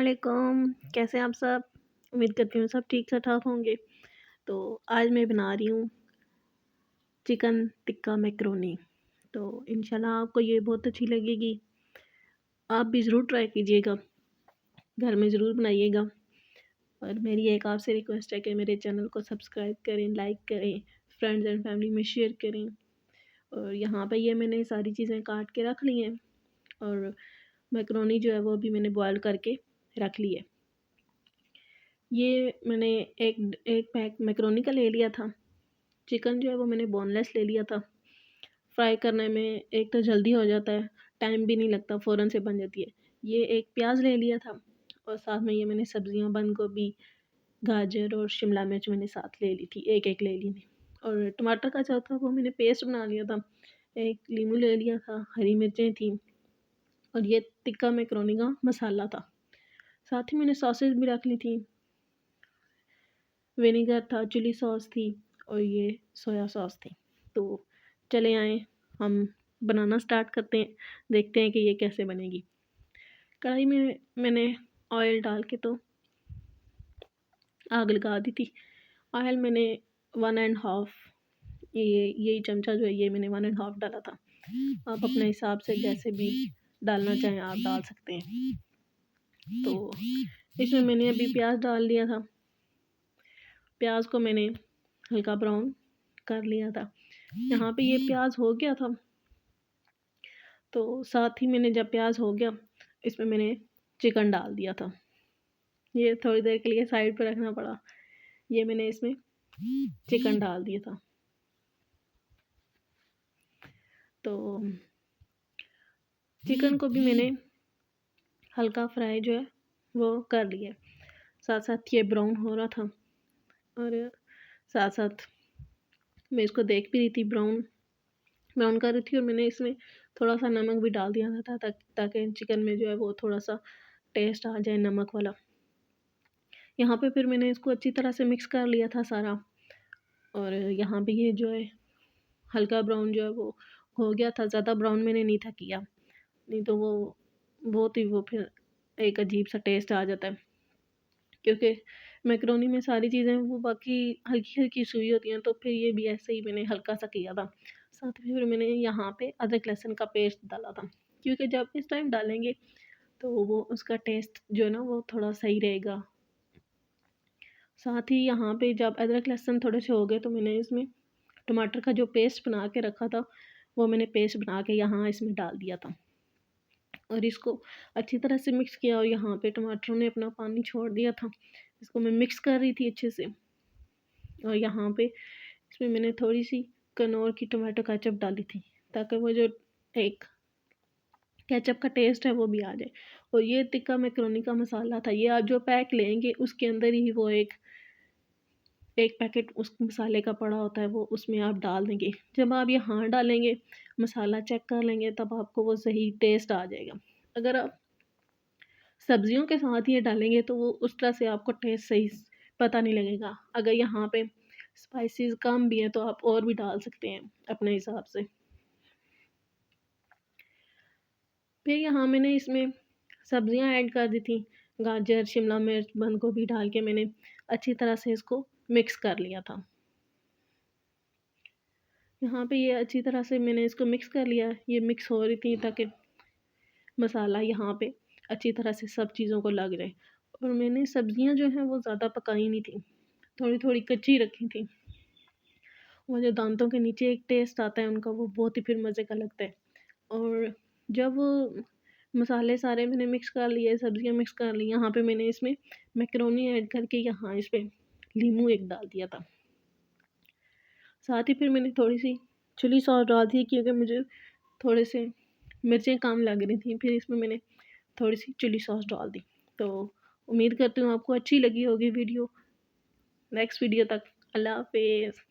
अस्सलामुअलैकुम। कैसे हैं आप सब? उम्मीद करती हूँ सब ठीक से ठाक होंगे। तो आज मैं बना रही हूँ चिकन टिक्का मैकरोनी। तो इंशाल्लाह आपको ये बहुत अच्छी लगेगी। आप भी ज़रूर ट्राई कीजिएगा, घर में ज़रूर बनाइएगा। और मेरी एक आपसे रिक्वेस्ट है कि मेरे चैनल को सब्सक्राइब करें, लाइक करें, फ्रेंड्स एंड फैमिली में शेयर करें। और यहाँ पे ये मैंने सारी चीज़ें काट के रख ली हैं और मैकरोनी जो है वो भी मैंने बॉयल करके रख ली है। ये मैंने एक एक पैक मैकरोनी का ले लिया था। चिकन जो है वो मैंने बोनलेस ले लिया था। फ्राई करने में एक तो जल्दी हो जाता है, टाइम भी नहीं लगता, फ़ौरन से बन जाती है। ये एक प्याज ले लिया था और साथ में ये मैंने सब्जियां बंद गोभी, गाजर और शिमला मिर्च मैंने साथ ले ली थी, एक एक ले ली थी। और टमाटर का जो था वो मैंने पेस्ट बना लिया था। एक नींबू ले लिया था, हरी मिर्चें थी और ये टिक्का मैकरोनी का मसाला था। साथ ही मैंने सॉसेज भी रख ली थी, विनेगर था, चिली सॉस थी और ये सोया सॉस थी। तो चले आए हम बनाना स्टार्ट करते हैं, देखते हैं कि ये कैसे बनेगी। कढ़ाई में मैंने ऑयल डाल के तो आग लगा दी थी। ऑयल मैंने 1.5 यही चमचा जो है ये मैंने 1.5 डाला था। आप अपने हिसाब से जैसे भी डालना चाहें आप डाल सकते हैं। तो इसमें मैंने अभी प्याज डाल दिया था। प्याज को मैंने हल्का ब्राउन कर लिया था। यहाँ पे ये प्याज हो गया था। तो साथ ही मैंने जब प्याज हो गया इसमें मैंने चिकन डाल दिया था। ये थोड़ी देर के लिए साइड पे रखना पड़ा। ये मैंने इसमें चिकन डाल दिया था। तो चिकन को भी मैंने हल्का फ्राई जो है वो कर लिया। साथ साथ ये ब्राउन हो रहा था और साथ साथ मैं इसको देख भी रही थी, ब्राउन ब्राउन कर रही थी। और मैंने इसमें थोड़ा सा नमक भी डाल दिया था ताकि चिकन में जो है वो थोड़ा सा टेस्ट आ जाए नमक वाला। यहाँ पे फिर मैंने इसको अच्छी तरह से मिक्स कर लिया था सारा। और यहाँ पे ये जो है हल्का ब्राउन जो है वो हो गया था। ज़्यादा ब्राउन मैंने नहीं था किया, नहीं तो वो बहुत ही वो फिर एक अजीब सा टेस्ट आ जाता है। क्योंकि मैकरोनी में सारी चीज़ें वो बाकी हल्की हल्की सुई होती हैं, तो फिर ये भी ऐसे ही मैंने हल्का सा किया था। साथ में फिर मैंने यहाँ पे अदरक लहसुन का पेस्ट डाला था, क्योंकि जब इस टाइम डालेंगे तो वो उसका टेस्ट जो है ना वो थोड़ा सही रहेगा। साथ ही यहाँ पे जब अदरक लहसुन थोड़े से हो गए तो मैंने इसमें टमाटर का जो पेस्ट बना के रखा था वो मैंने पेस्ट बना के यहाँ इसमें डाल दिया था और इसको अच्छी तरह से मिक्स किया। और यहाँ पे टमाटरों ने अपना पानी छोड़ दिया था। इसको मैं मिक्स कर रही थी अच्छे से। और यहाँ पे इसमें मैंने थोड़ी सी कनौर की टमाटो केचप डाली थी ताकि वो जो एक केचप का टेस्ट है वो भी आ जाए। और ये टिक्का मैकरोनी का मसाला था। ये आप जो पैक लेंगे उसके अंदर ही वो एक पैकेट उस मसाले का पड़ा होता है, वो उसमें आप डाल देंगे। जब आप यहाँ डालेंगे मसाला चेक कर लेंगे तब आपको वो सही टेस्ट आ जाएगा। अगर आप सब्जियों के साथ ये डालेंगे तो वो उस तरह से आपको टेस्ट सही पता नहीं लगेगा। अगर यहाँ पे स्पाइसेस कम भी हैं तो आप और भी डाल सकते हैं अपने हिसाब से। फिर यहाँ मैंने इसमें सब्जियाँ ऐड कर दी थी। गाजर, शिमला मिर्च, बंद गोभी डाल के मैंने अच्छी तरह से इसको मिक्स कर लिया था। यहाँ पे ये अच्छी तरह से मैंने इसको मिक्स कर लिया। ये मिक्स हो रही थी ताकि मसाला यहाँ पे अच्छी तरह से सब चीज़ों को लग जाए। और मैंने सब्जियाँ जो हैं वो ज़्यादा पकाई नहीं थी, थोड़ी थोड़ी कच्ची रखी थी। वो जो दांतों के नीचे एक टेस्ट आता है उनका, वो बहुत ही फिर मज़े का लगता है। और जब मसाले सारे मैंने मिक्स कर लिए, सब्जियाँ मिक्स कर ली, यहाँ पे मैंने इसमें मैकरोनी ऐड करके यहाँ इस पे नींबू एक डाल दिया था। साथ ही फिर मैंने थोड़ी सी चिली सॉस डाल दी क्योंकि मुझे थोड़े से मिर्चें कम लग रही थी। फिर इसमें मैंने थोड़ी सी चिली सॉस डाल दी। तो उम्मीद करती हूँ आपको अच्छी लगी होगी वीडियो। नेक्स्ट वीडियो तक अल्लाह हाफ़िज़।